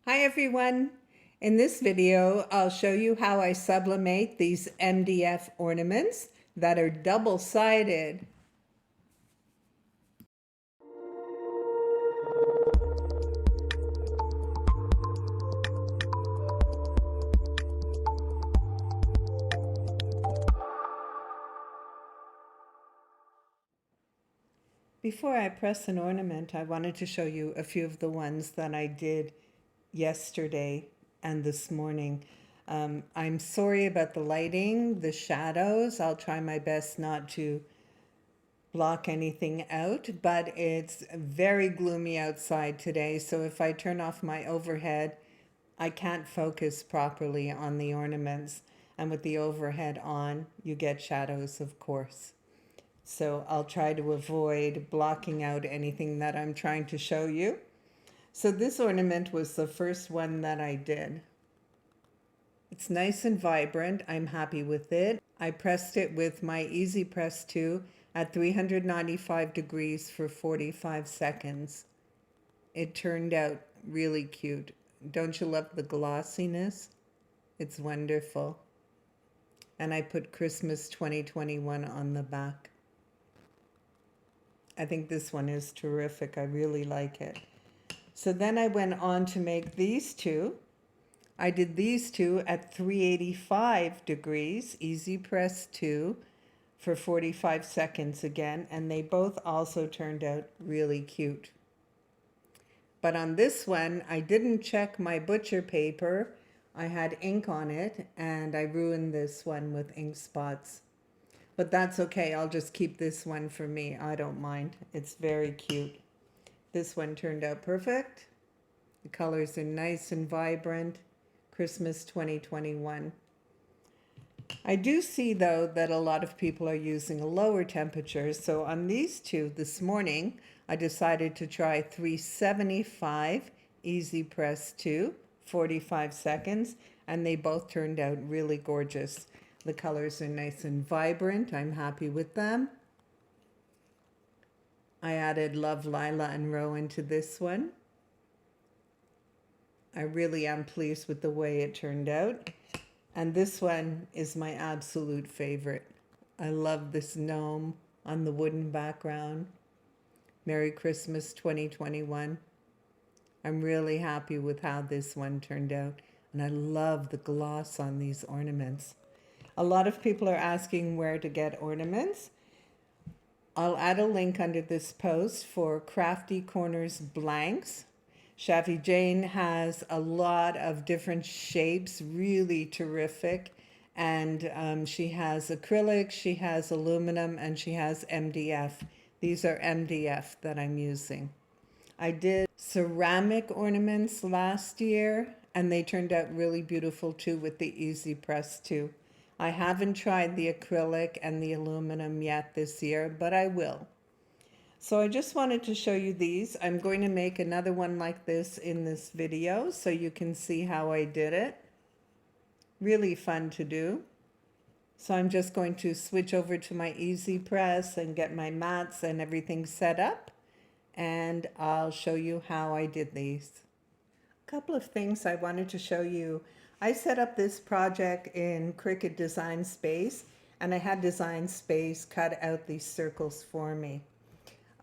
Hi everyone! In this video, I'll show you how I sublimate these MDF ornaments that are double-sided. Before I press an ornament, I wanted to show you a few of the ones that I did yesterday and this morning. I'm sorry about the lighting, the shadows. I'll try my best not to block anything out, but it's very gloomy outside today, so if I turn off my overhead, I can't focus properly on the ornaments, and with the overhead on, you get shadows, of course. So I'll try to avoid blocking out anything that I'm trying to show you. So this ornament was the first one that I did. It's nice and vibrant. I'm happy with it. I pressed it with my Easy Press 2 at 395 degrees for 45 seconds. It turned out really cute. Don't you love the glossiness? It's wonderful. And I put Christmas 2021 on the back. I think this one is terrific. I really like it. So then I went on to make these two. I did these two at 385 degrees, Easy Press 2, for 45 seconds again, and they both also turned out really cute. But on this one, I didn't check my butcher paper. I had ink on it, and I ruined this one with ink spots. But that's okay, I'll just keep this one for me. I don't mind. It's very cute. This one turned out perfect. The colors are nice and vibrant. Christmas 2021. I do see, though, that a lot of people are using a lower temperature. So on these two this morning, I decided to try 375 Easy Press 2, 45 seconds, and they both turned out really gorgeous. The colors are nice and vibrant. I'm happy with them. I added Love, Lila, and Rowan to this one. I really am pleased with the way it turned out. And this one is my absolute favorite. I love this gnome on the wooden background. Merry Christmas 2021. I'm really happy with how this one turned out. And I love the gloss on these ornaments. A lot of people are asking where to get ornaments. I'll add a link under this post for Crafty Corners blanks. Shavy Jane has a lot of different shapes, really terrific. And she has acrylic, she has aluminum, and she has MDF. These are MDF that I'm using. I did ceramic ornaments last year, and they turned out really beautiful too with the Easy Press 2. I haven't tried the acrylic and the aluminum yet this year, but I will. So I just wanted to show you these. I'm going to make another one like this in this video so you can see how I did it. Really fun to do. So I'm just going to switch over to my Easy Press and get my mats and everything set up, and I'll show you how I did these. A couple of things I wanted to show you. I set up this project in Cricut Design Space, and I had Design Space cut out these circles for me.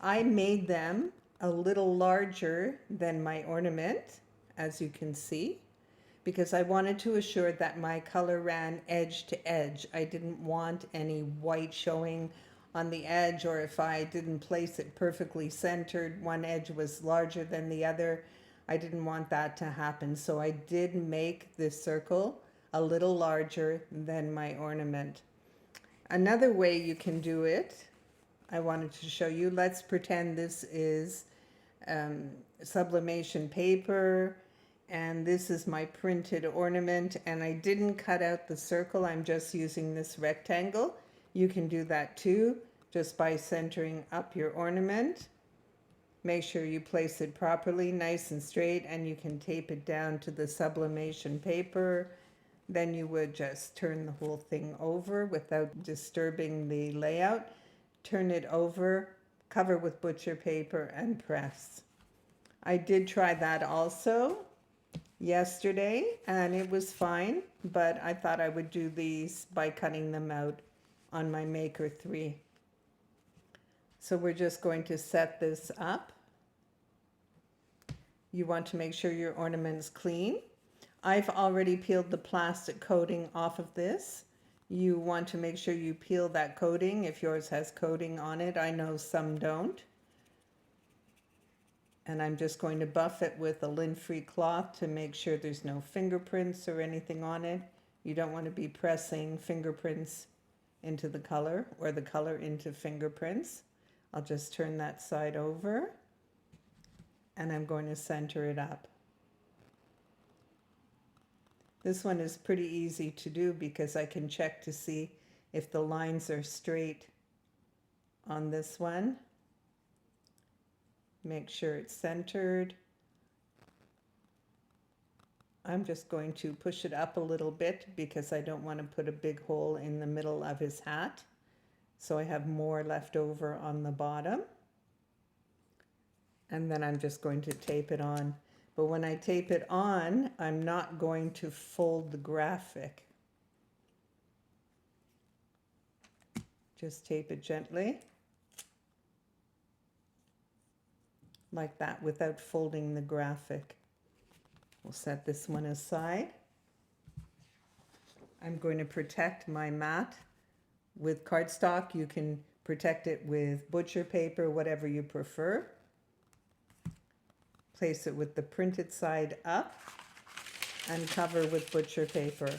I made them a little larger than my ornament, as you can see, because I wanted to assure that my color ran edge to edge. I didn't want any white showing on the edge, or if I didn't place it perfectly centered, one edge was larger than the other. I didn't want that to happen, so I did make this circle a little larger than my ornament. Another way you can do it, I wanted to show you. Let's pretend this is sublimation paper, and this is my printed ornament, and I didn't cut out the circle. I'm just using this rectangle. You can do that too, just by centering up your ornament. Make sure you place it properly, nice and straight, and you can tape it down to the sublimation paper. Then you would just turn the whole thing over without disturbing the layout. Turn it over, cover with butcher paper, and press. I did try that also. yesterday and it was fine, but I thought I would do these by cutting them out on my Maker 3. So we're just going to set this up. You want to make sure your ornament's clean. I've already peeled the plastic coating off of this. You want to make sure you peel that coating if yours has coating on it. I know some don't. And I'm just going to buff it with a lint-free cloth to make sure there's no fingerprints or anything on it. You don't want to be pressing fingerprints into the color or the color into fingerprints. I'll just turn that side over and I'm going to center it up. This one is pretty easy to do because I can check to see if the lines are straight on this one. Make sure it's centered. I'm just going to push it up a little bit because I don't want to put a big hole in the middle of his hat. So I have more left over on the bottom. And then I'm just going to tape it on. But when I tape it on, I'm not going to fold the graphic. Just tape it gently. Like that without folding the graphic. We'll set this one aside. I'm going to protect my mat with cardstock. You can protect it with butcher paper, whatever you prefer. Place it with the printed side up and cover with butcher paper.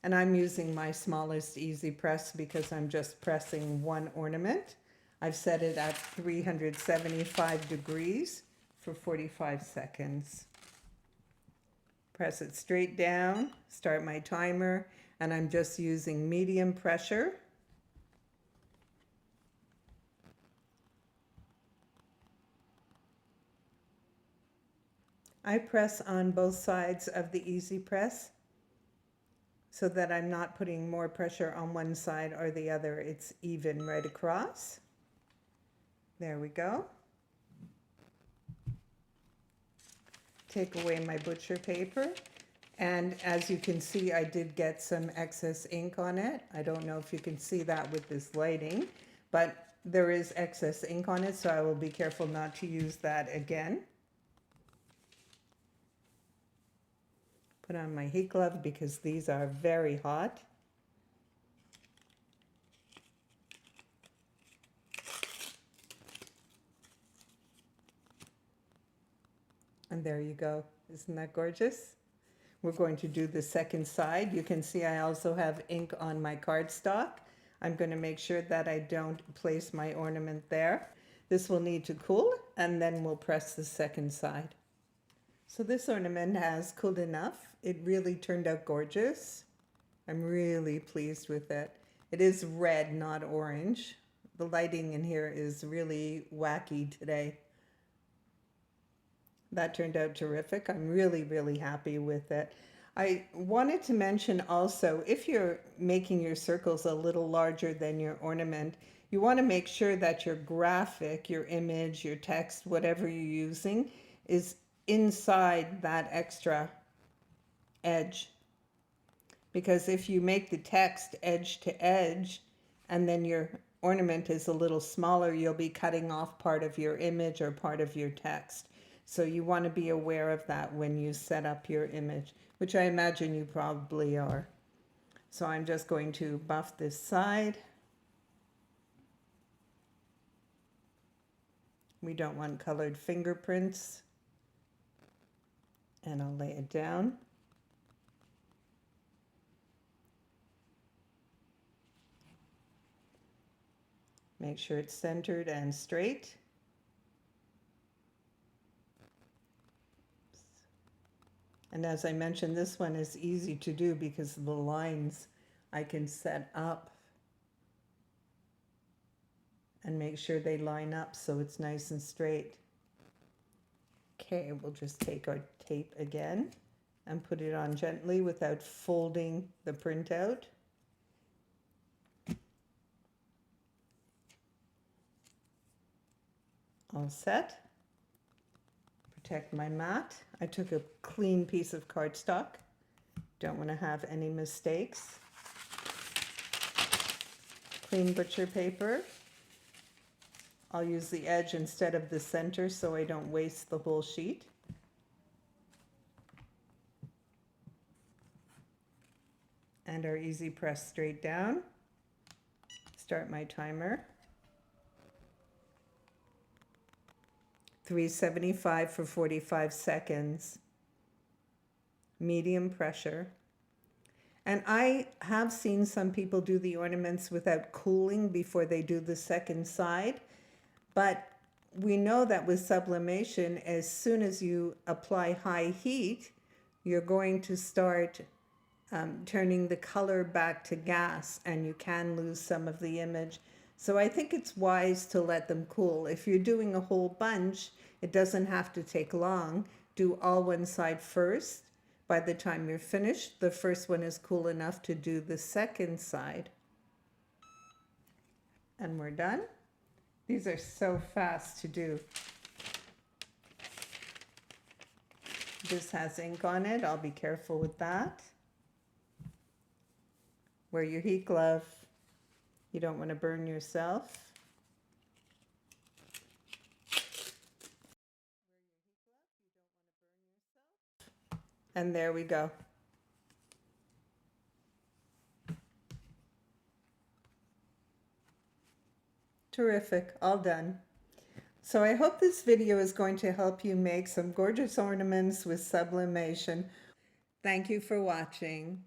And I'm using my smallest easy press because I'm just pressing one ornament. I've set it at 375 degrees for 45 seconds. Press it straight down, start my timer, and I'm just using medium pressure. I press on both sides of the easy press so that I'm not putting more pressure on one side or the other. It's even right across. There we go. Take away my butcher paper. And as you can see, I did get some excess ink on it. I don't know if you can see that with this lighting, but there is excess ink on it, so I will be careful not to use that again. Put on my heat glove because these are very hot. And there you go. Isn't that gorgeous? We're going to do the second side. You can see I also have ink on my cardstock. I'm going to make sure that I don't place my ornament there. This will need to cool and then we'll press the second side. So this ornament has cooled enough. It really turned out gorgeous. I'm really pleased with it. It is red, not orange. The lighting in here is really wacky today. That turned out terrific. I'm really, really happy with it. I wanted to mention also, if you're making your circles a little larger than your ornament, you want to make sure that your graphic, your image, your text, whatever you're using, is inside that extra edge. Because if you make the text edge to edge and then your ornament is a little smaller, you'll be cutting off part of your image or part of your text. So you want to be aware of that when you set up your image, which I imagine you probably are. So I'm just going to buff this side. We don't want colored fingerprints. And I'll lay it down. Make sure it's centered and straight. And as I mentioned, this one is easy to do because of the lines I can set up and make sure they line up so it's nice and straight. Okay, we'll just take our tape again and put it on gently without folding the printout. All set. Protect my mat. I took a clean piece of cardstock. Don't want to have any mistakes. Clean butcher paper. I'll use the edge instead of the center so I don't waste the whole sheet. And our easy press straight down. Start my timer. 375 for 45 seconds. Medium pressure. And I have seen some people do the ornaments without cooling before they do the second side. But we know that with sublimation, as soon as you apply high heat, you're going to start turning the color back to gas, and you can lose some of the image. So I think it's wise to let them cool. If you're doing a whole bunch, it doesn't have to take long. Do all one side first. By the time you're finished, the first one is cool enough to do the second side. And we're done. These are so fast to do. This has ink on it. I'll be careful with that. Wear your heat glove. You don't want to burn yourself. And there we go. Terrific, all done. So I hope this video is going to help you make some gorgeous ornaments with sublimation. Thank you for watching.